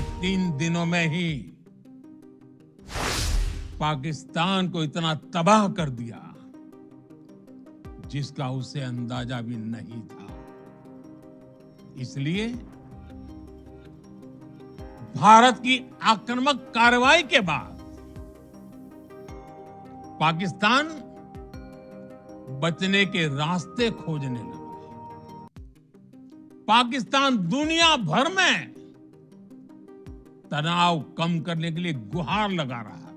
पिछले 3 दिनों में ही पाकिस्तान को इतना तबाह कर दिया जिसका उसे अंदाजा भी नहीं था। इसलिए भारत की आक्रामक कार्रवाई के बाद पाकिस्तान बचने के रास्ते खोजने लगा। पाकिस्तान दुनिया भर में तनाव कम करने के लिए गुहार लगा रहा था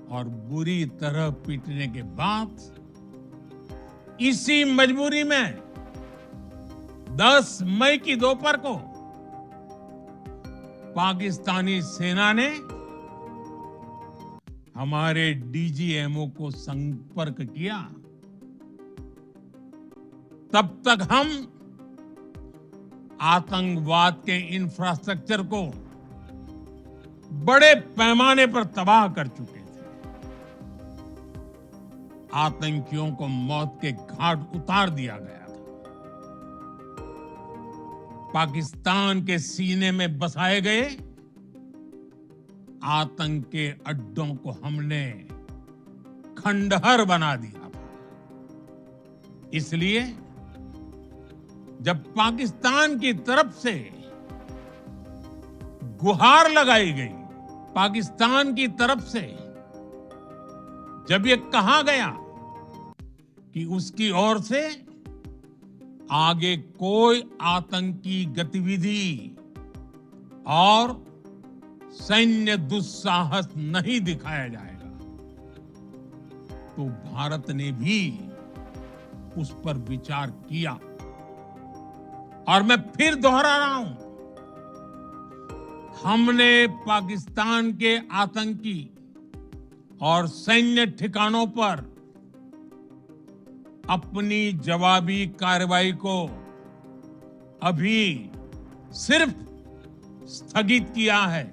और बुरी तरह पीटने के बाद इसी मजबूरी में 10 मई की दोपहर को पाकिस्तानी सेना ने हमारे डीजीएमओ को संपर्क किया। तब तक हम आतंकवाद के इंफ्रास्ट्रक्चर को बड़े पैमाने पर तबाह कर चुके थे। आतंकियों को मौत के घाट उतार दिया गया था। पाकिस्तान के सीने में बसाए गए आतंक के अड्डों को हमने खंडहर बना दिया था। इसलिए जब पाकिस्तान की तरफ से गुहार लगाई गई, पाकिस्तान की तरफ से जब ये कहा गया कि उसकी ओर से आगे कोई आतंकी गतिविधि और सैन्य दुस्साहस नहीं दिखाया जाएगा, तो भारत ने भी उस पर विचार किया। और मैं फिर दोहरा रहा हूं, हमने पाकिस्तान के आतंकी और सैन्य ठिकानों पर अपनी जवाबी कार्रवाई को अभी सिर्फ स्थगित किया है।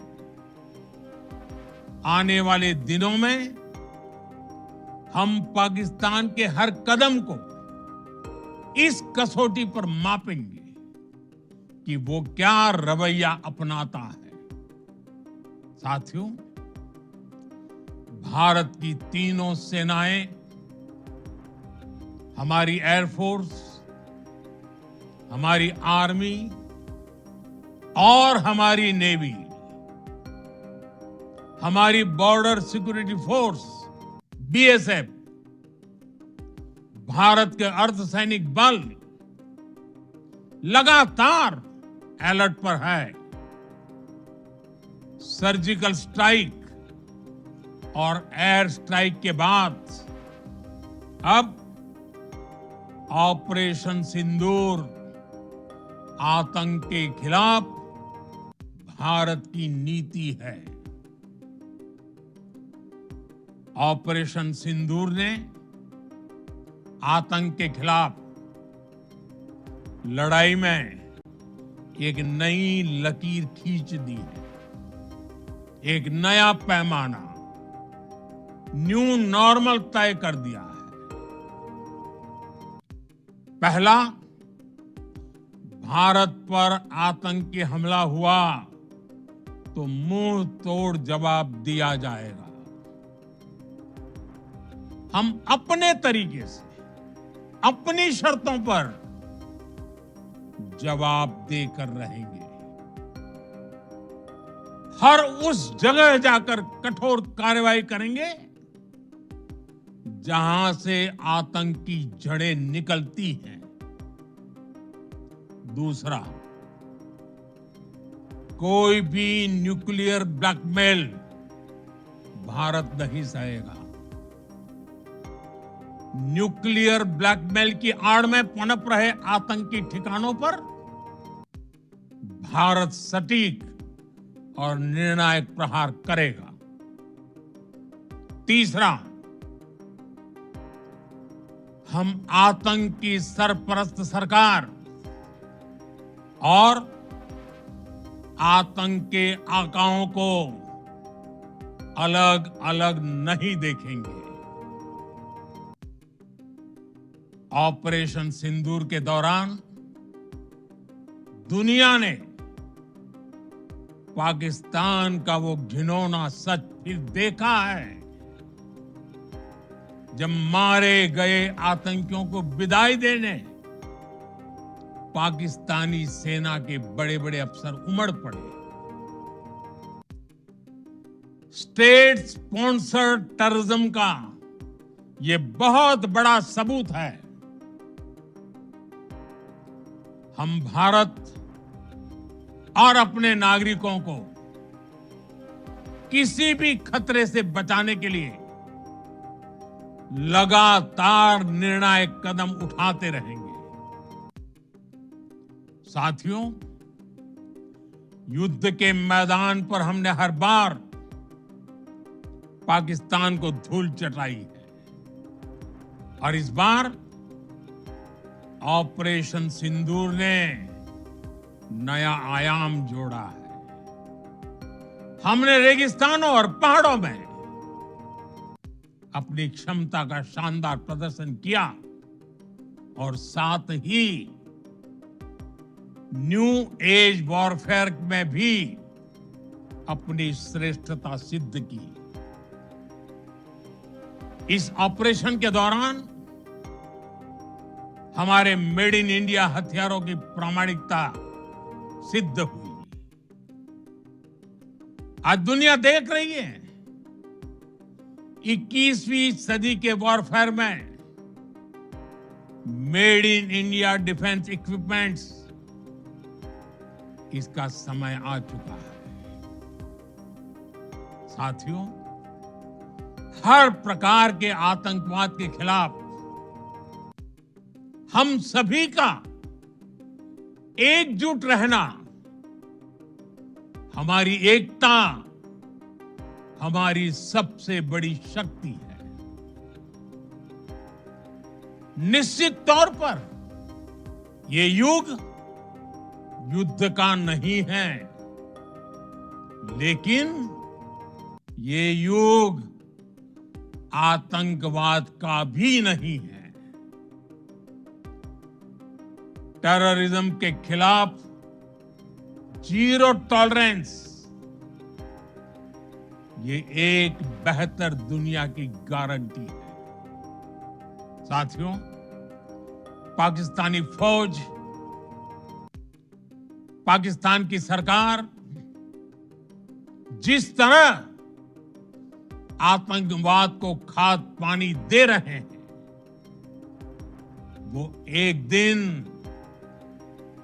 आने वाले दिनों में हम पाकिस्तान के हर कदम को इस कसौटी पर मापेंगे कि वो क्या रवैया अपनाता है। साथियों, भारत की तीनों सेनाएं, हमारी एयरफोर्स, हमारी आर्मी और हमारी नेवी, हमारी border security force BSF, Bharat के अर्धसैनिक बल लगातार अलर्ट पर है। सर्जिकल स्ट्राइक और एयर स्ट्राइक के बाद अब ऑपरेशन सिंदूर आतंक के खिलाफ भारत की नीति है। ऑपरेशन सिंदूर ने आतंक के खिलाफ लड़ाई में एक नई लकीर खींच दी है, एक नया पैमाना, न्यू नॉर्मल तय कर दिया है। पहला, भारत पर आतंकी हमला हुआ तो मुंह तोड़ जवाब दिया जाएगा। हम अपने तरीके से, अपनी शर्तों पर जवाब देकर रहेंगे। हर उस जगह जाकर कठोर कार्रवाई करेंगे जहां से आतंक की जड़ें निकलती हैं। दूसरा, कोई भी न्यूक्लियर ब्लैकमेल भारत नहीं सहेगा। न्यूक्लियर ब्लैकमेल की आड़ में पनप रहे आतंकी ठिकानों पर भारत सटीक और निर्णायक प्रहार करेगा। तीसरा, हम आतंक की सरपरस्त सरकार और आतंक के आकाओं को अलग अलग नहीं देखेंगे। ऑपरेशन सिंदूर के दौरान दुनिया ने पाकिस्तान का वो घिनौना सच फिर देखा है जब मारे गए आतंकियों को विदाई देने पाकिस्तानी सेना के बड़े बड़े अफसर उमड़ पड़े। स्टेट स्पॉन्सर्ड टेररिज्म का ये बहुत बड़ा सबूत है। हम भारत और अपने नागरिकों को किसी भी खतरे से बचाने के लिए लगातार निर्णायक कदम उठाते रहेंगे। साथियों, युद्ध के मैदान पर हमने हर बार पाकिस्तान को धूल चटाई है और इस बार ऑपरेशन सिंदूर ने नया आयाम जोड़ा है। हमने रेगिस्तानों और पहाड़ों में अपनी क्षमता का शानदार प्रदर्शन किया और साथ ही न्यू एज वॉरफेयर में भी अपनी श्रेष्ठता सिद्ध की। इस ऑपरेशन के दौरान हमारे मेड इन इंडिया हथियारों की प्रामाणिकता सिद्ध हुई। आज दुनिया देख रही है 21वीं सदी के वॉरफेयर में made in India defence equipments, इसका समय आ चुका है। साथियों, हर प्रकार के आतंकवाद के खिलाफ हम सभी का एकजुट रहना, हमारी एकता हमारी सबसे बड़ी शक्ति है। निश्चित तौर पर ये युग युद्ध का नहीं है, लेकिन ये युग आतंकवाद का भी नहीं है। टेररिज्म के खिलाफ जीरो टॉलरेंस, ये एक बेहतर दुनिया की गारंटी है। साथियों, पाकिस्तानी फौज, पाकिस्तान की सरकार जिस तरह आतंकवाद को खाद पानी दे रहे हैं, वो एक दिन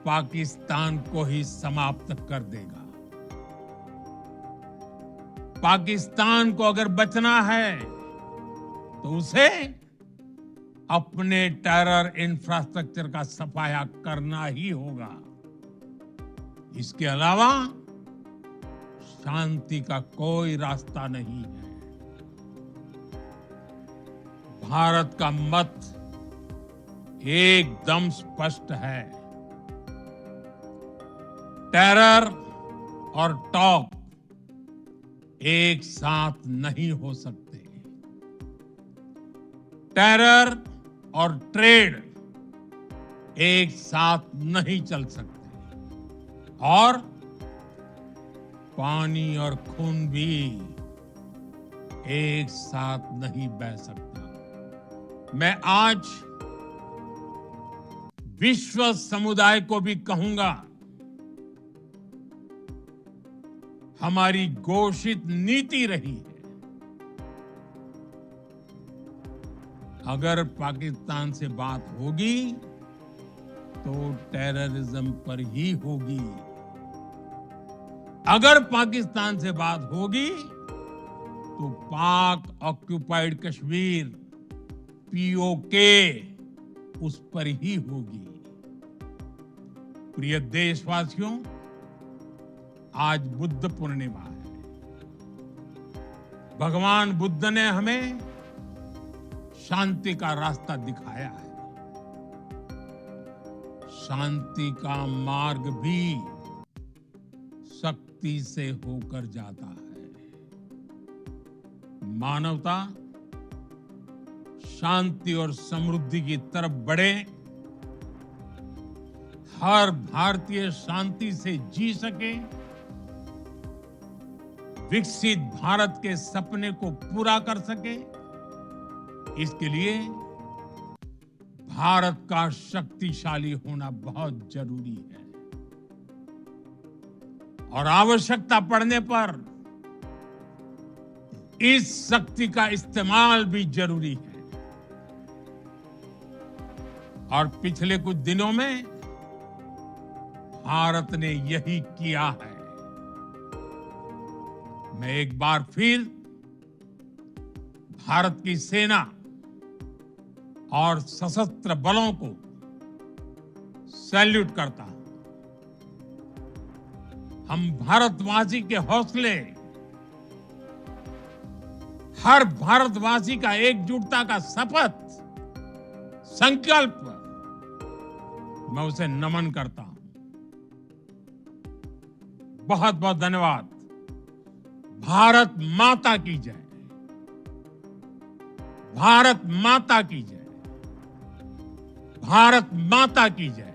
पाकिस्तान को ही समाप्त कर देगा। पाकिस्तान को अगर बचना है तो उसे अपने टेरर इंफ्रास्ट्रक्चर का सफाया करना ही होगा। इसके अलावा शांति का कोई रास्ता नहीं है। भारत का मत एकदम स्पष्ट है। टेरर और टॉप एक साथ नहीं हो सकते। टेरर और ट्रेड एक साथ नहीं चल सकते और पानी और खून भी एक साथ नहीं बह सकता। मैं आज विश्व समुदाय को भी कहूंगा, हमारी घोषित नीति रही है, अगर पाकिस्तान से बात होगी तो टेररिज्म पर ही होगी। अगर पाकिस्तान से बात होगी तो पाक ऑक्युपाइड कश्मीर पीओके उस पर ही होगी। प्रिय देशवासियों, आज बुद्ध पूर्णिमा है। भगवान बुद्ध ने हमें शांति का रास्ता दिखाया है। शांति का मार्ग भी शक्ति से होकर जाता है। मानवता शांति और समृद्धि की तरफ बढ़े, हर भारतीय शांति से जी सके, विकसित भारत के सपने को पूरा कर सके, इसके लिए भारत का शक्तिशाली होना बहुत जरूरी है। और आवश्यकता पड़ने पर इस शक्ति का इस्तेमाल भी जरूरी है। और पिछले कुछ दिनों में भारत ने यही किया है। मैं एक बार फिर भारत की सेना और सशस्त्र बलों को सैल्यूट करता हूं। हम भारतवासी के हौसले, हर भारतवासी का एकजुटता का शपथ, संकल्प, मैं उसे नमन करता हूं। बहुत बहुत धन्यवाद। भारत माता की जय। भारत माता की जय। भारत माता की जय।